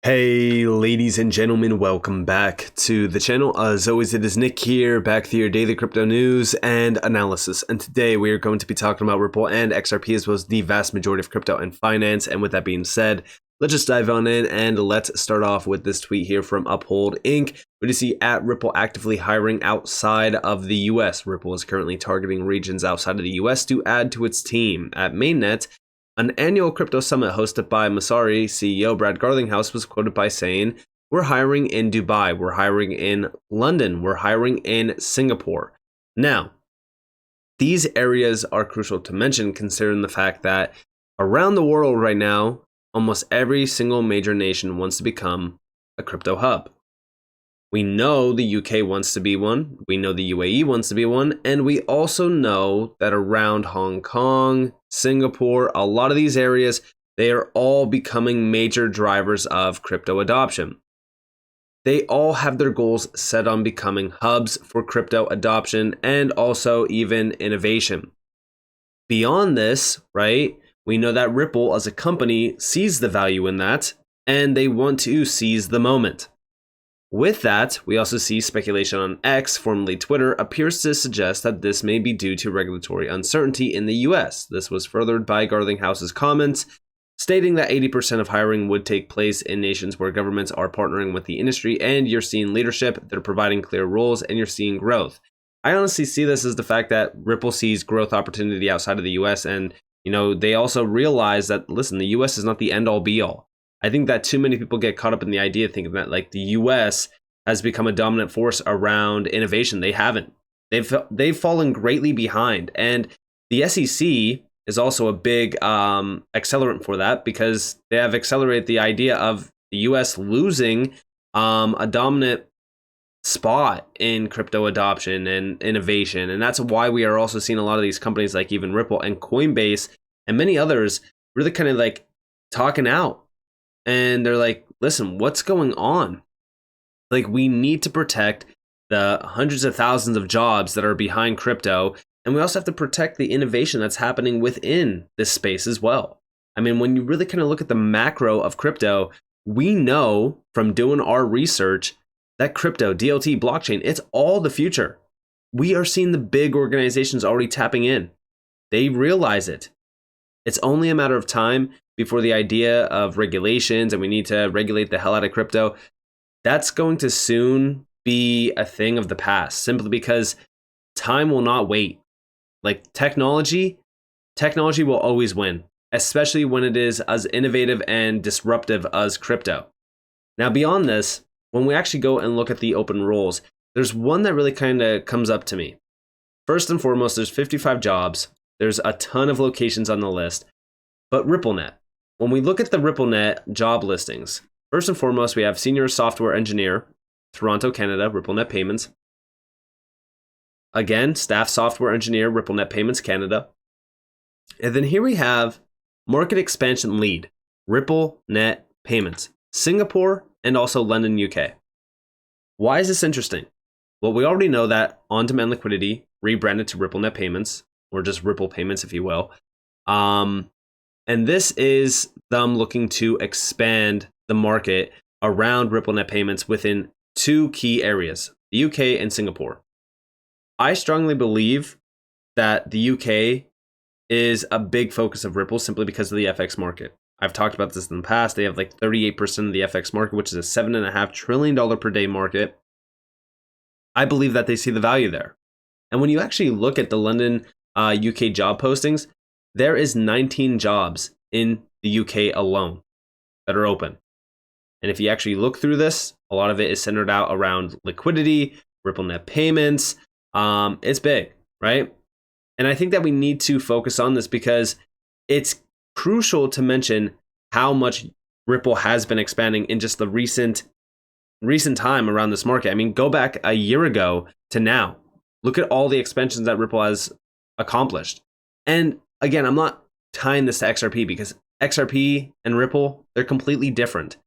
Hey ladies and gentlemen, welcome back to the channel. As always, it is Nick here, back with your daily crypto news and analysis. And today we are going to be talking about Ripple and XRP, as well as the vast majority of crypto and finance. And with that being said, let's just dive on in and let's start off with this tweet here from Uphold Inc. We do see at Ripple actively hiring outside of the US. Ripple is currently targeting regions outside of the US to add to its team. At Mainnet, an annual crypto summit hosted by Masari CEO Brad Garlinghouse was quoted by saying, "We're hiring in Dubai, we're hiring in London, we're hiring in Singapore." Now, these areas are crucial to mention considering the fact that around the world right now, almost every single major nation wants to become a crypto hub. We know the UK wants to be one, we know the UAE wants to be one, and we also know that around Hong Kong, Singapore, a lot of these areas, they are all becoming major drivers of crypto adoption. They all have their goals set on becoming hubs for crypto adoption and also even innovation. Beyond this, right, we know that Ripple as a company sees the value in that, and they want to seize the moment. With that, we also see speculation on X, formerly Twitter, appears to suggest that this may be due to regulatory uncertainty in the US. This was furthered by Garlinghouse's comments, stating that 80% of hiring would take place in nations where governments are partnering with the industry, and you're seeing leadership, they're providing clear roles, and you're seeing growth. I honestly see this as the fact that Ripple sees growth opportunity outside of the US, and they also realize that, listen, the US is not the end all be all. I think that too many people get caught up in the idea thinking that like the US has become a dominant force around innovation. They haven't. They've fallen greatly behind. And the SEC is also a big accelerant for that, because they have accelerated the idea of the US losing a dominant spot in crypto adoption and innovation. And that's why we are also seeing a lot of these companies like even Ripple and Coinbase and many others really kind of like talking out. And they're like, listen, what's going on? Like, we need to protect the hundreds of thousands of jobs that are behind crypto. And we also have to protect the innovation that's happening within this space as well. I mean, when you really kind of look at the macro of crypto, we know from doing our research that crypto, DLT, blockchain, it's all the future. We are seeing the big organizations already tapping in. They realize it. It's only a matter of time before the idea of regulations and we need to regulate the hell out of crypto, that's going to soon be a thing of the past, simply because time will not wait. Like technology will always win, especially when it is as innovative and disruptive as crypto. Now, beyond this, when we actually go and look at the open roles, there's one that really kind of comes up to me. First and foremost, there's 55 jobs. There's a ton of locations on the list, but RippleNet. When we look at the RippleNet job listings, first and foremost, we have Senior Software Engineer, Toronto, Canada, RippleNet Payments. Again, Staff Software Engineer, RippleNet Payments, Canada. And then here we have Market Expansion Lead, RippleNet Payments, Singapore, and also London, UK. Why is this interesting? Well, we already know that on-demand liquidity rebranded to RippleNet Payments, or just Ripple Payments, if you will. And this is them looking to expand the market around RippleNet Payments within two key areas, the UK and Singapore. I strongly believe that the UK is a big focus of Ripple simply because of the FX market. I've talked about this in the past. They have like 38% of the FX market, which is a $7.5 trillion per day market. I believe that they see the value there. And when you actually look at the London, UK job postings, there is 19 jobs in the UK alone that are open. And if you actually look through this, a lot of it is centered out around liquidity, RippleNet Payments. It's big, right? And I think that we need to focus on this because it's crucial to mention how much Ripple has been expanding in just the recent time around this market. I mean, go back a year ago to now. Look at all the expansions that Ripple has accomplished. And again, I'm not tying this to XRP because XRP and Ripple, they're completely different.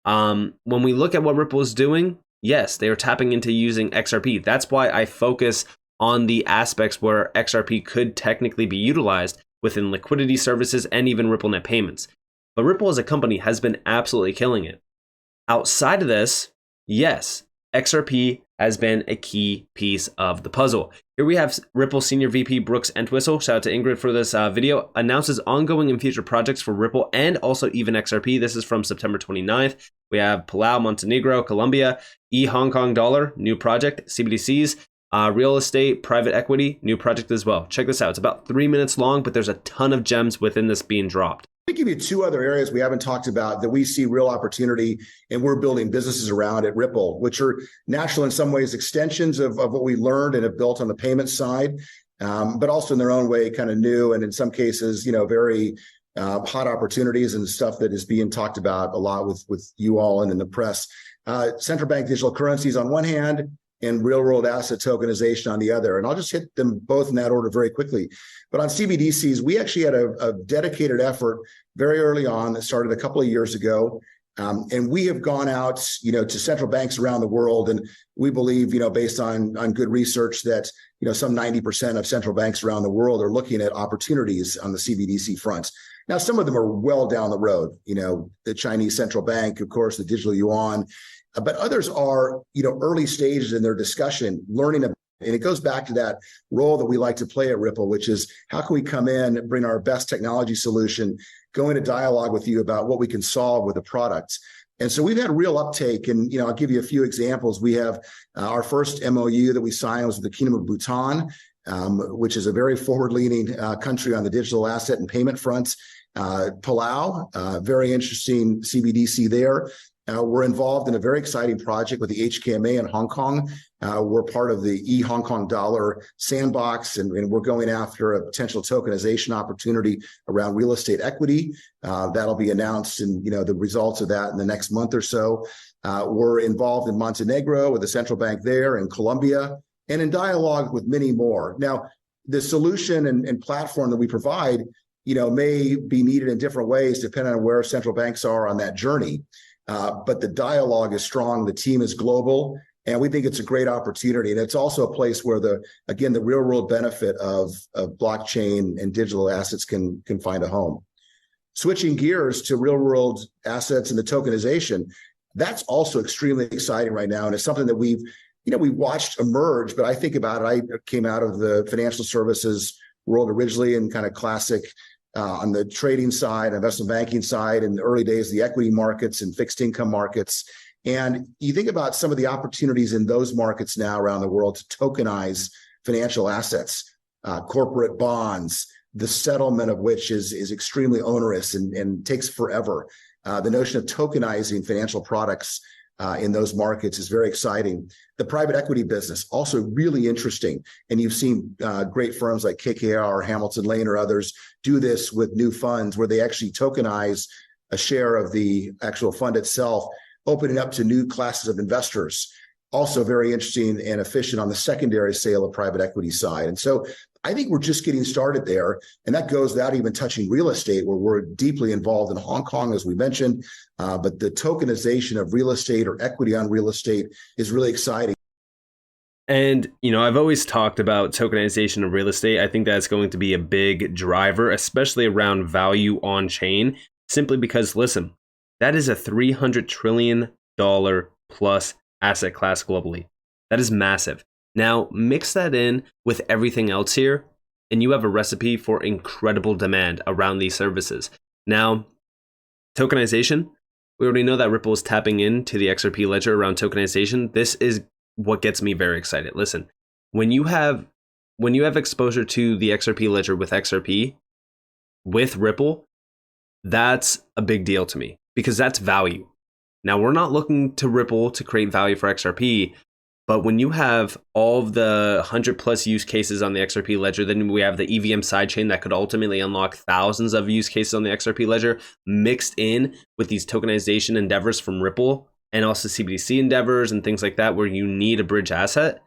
When we look at what Ripple is doing, yes, they are tapping into using XRP. That's why I focus on the aspects where XRP could technically be utilized within liquidity services and even RippleNet Payments. But Ripple as a company has been absolutely killing it. Outside of this, yes, XRP has been a key piece of the puzzle. Here we have Ripple Senior VP Brooks Entwistle, shout out to Ingrid for this video, announces ongoing and future projects for Ripple and also even XRP. This is from September 29th. We have Palau, Montenegro, Colombia, Hong Kong dollar, new project, CBDCs, real estate, private equity, new project as well. Check this out. It's about 3 minutes long, but there's a ton of gems within this being dropped. Let me give you two other areas we haven't talked about that we see real opportunity and we're building businesses around at Ripple, which are natural in some ways extensions of what we learned and have built on the payment side, but also in their own way kind of new and in some cases, very hot opportunities and stuff that is being talked about a lot with you all and in the press. Central bank digital currencies on one hand, and real-world asset tokenization on the other. And I'll just hit them both in that order very quickly. But on CBDCs, we actually had a dedicated effort very early on that started a couple of years ago. And we have gone out, to central banks around the world. And we believe, based on good research that, some 90% of central banks around the world are looking at opportunities on the CBDC front. Now, some of them are well down the road, the Chinese central bank, of course, the digital yuan, but others are, early stages in their discussion, learning about, and it goes back to that role that we like to play at Ripple, which is how can we come in, bring our best technology solution, go into dialogue with you about what we can solve with the products. And so we've had real uptake, and I'll give you a few examples. We have our first MOU that we signed was with the Kingdom of Bhutan, which is a very forward-leaning country on the digital asset and payment fronts. Palau, very interesting CBDC there. We're involved in a very exciting project with the HKMA in Hong Kong. We're part of the Hong Kong dollar sandbox, and we're going after a potential tokenization opportunity around real estate equity. That'll be announced and the results of that in the next month or so. We're involved in Montenegro with the central bank there, and Colombia, and in dialogue with many more. Now, the solution and platform that we provide, may be needed in different ways depending on where central banks are on that journey. But the dialogue is strong. The team is global, and we think it's a great opportunity. And it's also a place where the real world benefit of blockchain and digital assets can find a home. Switching gears to real world assets and the tokenization, that's also extremely exciting right now. And it's something that we watched emerge, but I think about it. I came out of the financial services world originally and kind of classic on the trading side, investment banking side, in the early days, the equity markets and fixed income markets. And you think about some of the opportunities in those markets now around the world to tokenize financial assets, corporate bonds, the settlement of which is extremely onerous and takes forever. The notion of tokenizing financial products in those markets is very exciting. The private equity business, also really interesting. And you've seen great firms like KKR or Hamilton Lane or others do this with new funds where they actually tokenize a share of the actual fund itself, opening up to new classes of investors. Also very interesting and efficient on the secondary sale of private equity side. And so I think we're just getting started there. And that goes without even touching real estate, where we're deeply involved in Hong Kong, as we mentioned. But the tokenization of real estate or equity on real estate is really exciting. And, I've always talked about tokenization of real estate. I think that's going to be a big driver, especially around value on chain, simply because, listen, that is a $300 trillion plus asset class globally. That is massive. Now, mix that in with everything else here, and you have a recipe for incredible demand around these services. Now, tokenization, we already know that Ripple is tapping into the XRP ledger around tokenization. This is what gets me very excited. Listen, when you have exposure to the XRP ledger with XRP, with Ripple, that's a big deal to me because that's value. Now, we're not looking to Ripple to create value for XRP, but when you have all of the 100 plus use cases on the XRP ledger, then we have the EVM sidechain that could ultimately unlock thousands of use cases on the XRP ledger mixed in with these tokenization endeavors from Ripple and also CBDC endeavors and things like that, where you need a bridge asset.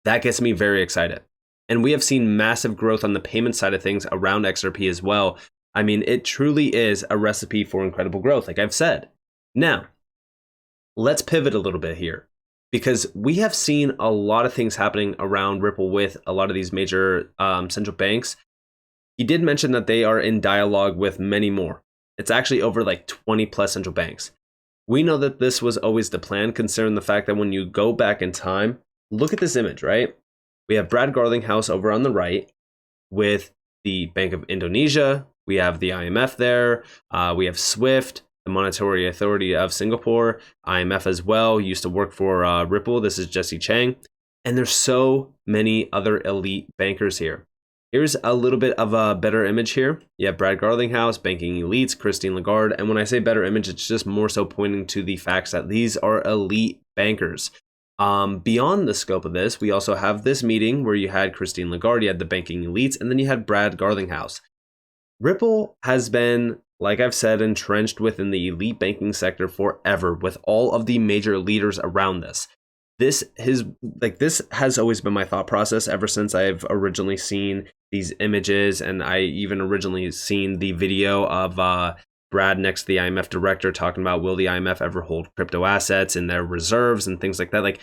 That gets me very excited. And we have seen massive growth on the payment side of things around XRP as well. I mean, it truly is a recipe for incredible growth, like I've said. Now, let's pivot a little bit here, because we have seen a lot of things happening around Ripple with a lot of these major central banks. He did mention that they are in dialogue with many more. It's actually over like 20 plus central banks. We know that this was always the plan, considering the fact that when you go back in time, look at this image, right? We have Brad Garlinghouse over on the right with the Bank of Indonesia. We have the IMF there. We have SWIFT, the Monetary Authority of Singapore, IMF as well, used to work for Ripple. This is Jesse Chang. And there's so many other elite bankers here. Here's a little bit of a better image here. You have Brad Garlinghouse, banking elites, Christine Lagarde. And when I say better image, it's just more so pointing to the facts that these are elite bankers. Beyond the scope of this, we also have this meeting where you had Christine Lagarde, you had the banking elites, and then you had Brad Garlinghouse. Ripple has been, like I've said, entrenched within the elite banking sector forever with all of the major leaders around this. This has always been my thought process ever since I've originally seen these images, and I even originally seen the video of Brad next to the IMF director talking about, will the IMF ever hold crypto assets in their reserves and things like that. Like,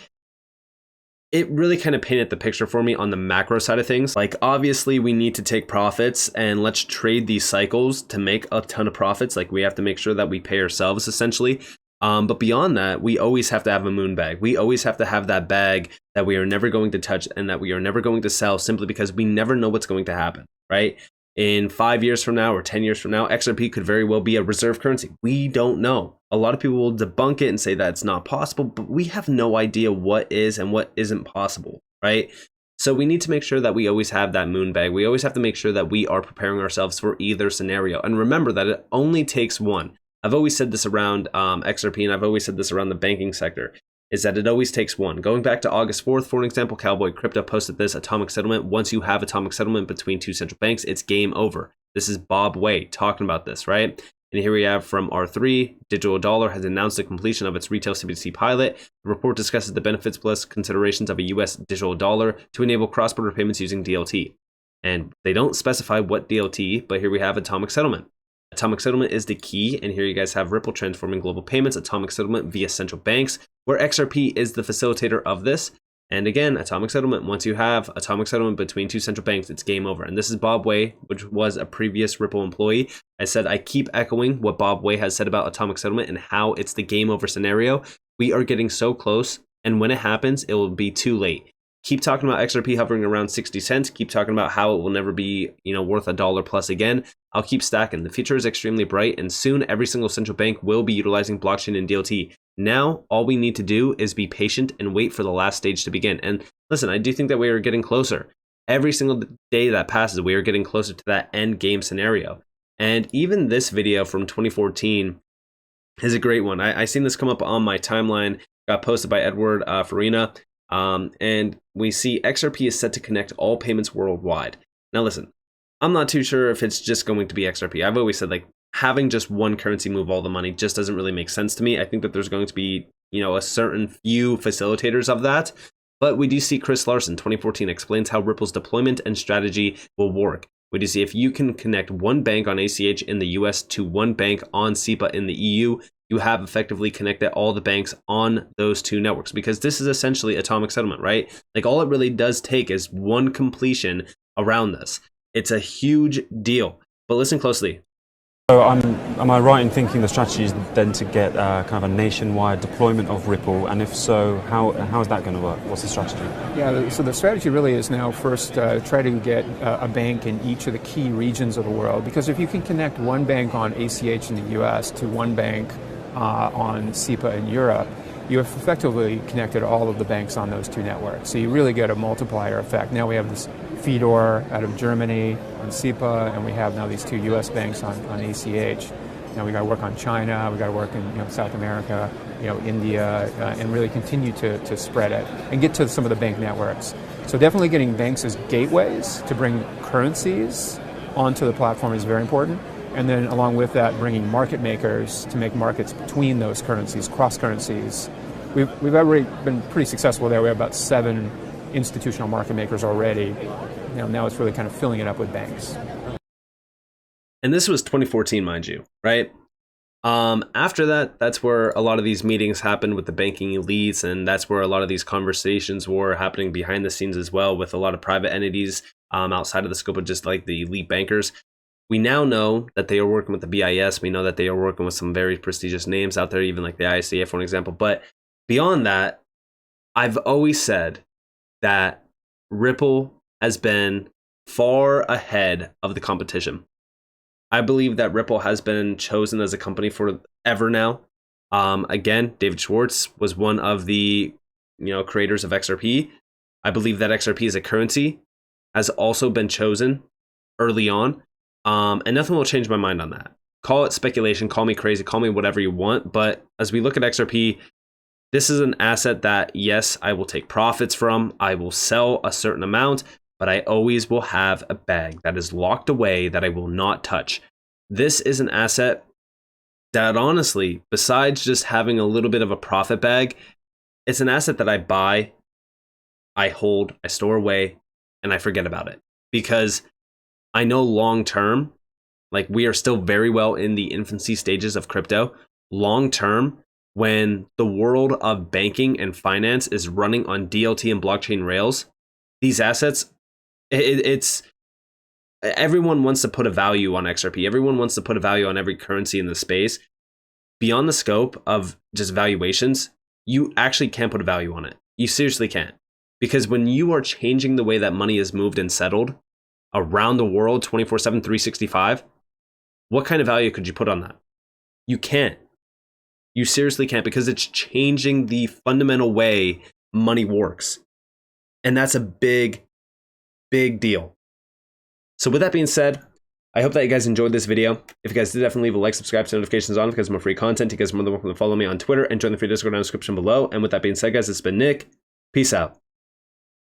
it really kind of painted the picture for me on the macro side of things. Like, obviously we need to take profits and let's trade these cycles to make a ton of profits. Like, we have to make sure that we pay ourselves essentially. But beyond that, we always have to have a moon bag. We always have to have that bag that we are never going to touch and that we are never going to sell, simply because we never know what's going to happen, right? In 5 years from now or 10 years from now, XRP could very well be a reserve currency. We don't know. A lot of people will debunk it and say that it's not possible, but we have no idea what is and what isn't possible, right? So we need to make sure that we always have that moon bag. We always have to make sure that we are preparing ourselves for either scenario. And remember that it only takes one. I've always said this around XRP, and I've always said this around the banking sector, is that it always takes one. Going back to August 4th, for an example, Cowboy Crypto posted this atomic settlement. Once you have atomic settlement between two central banks, it's game over. This is Bob Way talking about this, right? And here we have from R3, Digital Dollar has announced the completion of its retail CBDC pilot. The report discusses the benefits plus considerations of a US digital dollar to enable cross-border payments using DLT. And they don't specify what DLT, but here we have atomic settlement. Atomic settlement is the key, and here you guys have Ripple transforming global payments, atomic settlement via central banks, where XRP is the facilitator of this. And again, atomic settlement, once you have atomic settlement between two central banks, it's game over. And this is Bob Way, which was a previous Ripple employee. I said I keep echoing what Bob Way has said about atomic settlement and how it's the game over scenario. We are getting so close, and when it happens, it will be too late. Keep talking about XRP hovering around 60 cents. Keep talking about how it will never be, worth $1 plus again. I'll keep stacking. The future is extremely bright, and soon every single central bank will be utilizing blockchain and DLT. Now, all we need to do is be patient and wait for the last stage to begin. And listen, I do think that we are getting closer. Every single day that passes, we are getting closer to that end game scenario. And even this video from 2014 is a great one. I seen this come up on my timeline, got posted by Edward Farina. And we see XRP is set to connect all payments worldwide. Now listen, I'm not too sure if it's just going to be XRP. I've always said, like, having just one currency move all the money just doesn't really make sense to me. I think that there's going to be, a certain few facilitators of that. But we do see Chris Larson, 2014, explains how Ripple's deployment and strategy will work. We do see if you can connect one bank on ACH in the US to one bank on SEPA in the EU, you have effectively connected all the banks on those two networks, because this is essentially atomic settlement, right? Like, all it really does take is one completion around this. It's a huge deal. But listen closely. So am I right in thinking the strategy is then to get kind of a nationwide deployment of Ripple? And if so, how is that going to work? What's the strategy? Yeah, so the strategy really is now first try to get a bank in each of the key regions of the world. Because if you can connect one bank on ACH in the US to one bank on SEPA in Europe, you have effectively connected all of the banks on those two networks. So you really get a multiplier effect. Now we have this Fedor out of Germany on SEPA, and we have now these two US banks on ACH. Now we got to work on China, we got to work in South America, India, and really continue to spread it and get to some of the bank networks. So definitely getting banks as gateways to bring currencies onto the platform is very important. And then along with that, bringing market makers to make markets between those currencies, cross currencies. We've already been pretty successful there. We have about 7 institutional market makers already. Now it's really kind of filling it up with banks. And this was 2014, mind you, right? After that, that's where a lot of these meetings happened with the banking elites, and that's where a lot of these conversations were happening behind the scenes as well, with a lot of private entities outside of the scope of just like the elite bankers. We now know that they are working with the BIS. We know that they are working with some very prestigious names out there, even like the ICA, for an example. But beyond that, I've always said that Ripple has been far ahead of the competition. I believe that Ripple has been chosen as a company forever now. Again, David Schwartz was one of the creators of XRP. I believe that XRP as a currency has also been chosen early on. And nothing will change my mind on that. Call it speculation, call me crazy, call me whatever you want. But as we look at XRP, this is an asset that, yes, I will take profits from. I will sell a certain amount, but I always will have a bag that is locked away that I will not touch. This is an asset that honestly, besides just having a little bit of a profit bag, it's an asset that I buy, I hold, I store away, and I forget about it. Because I know long term, like we are still very well in the infancy stages of crypto. Long term, when the world of banking and finance is running on DLT and blockchain rails, these assets, it's everyone wants to put a value on XRP. Everyone wants to put a value on every currency in the space. Beyond the scope of just valuations, you actually can't put a value on it. You seriously can't. Because when you are changing the way that money is moved and settled around the world 24/7, 365, what kind of value could you put on that? You can't. You seriously can't, because it's changing the fundamental way money works. And that's a big, big deal. So with that being said, I hope that you guys enjoyed this video. If you guys did, definitely leave a like, subscribe, turn notifications on because more free content. You guys are more than welcome to follow me on Twitter and join the free Discord down in the description below. And with that being said, guys, it's been Nick. Peace out.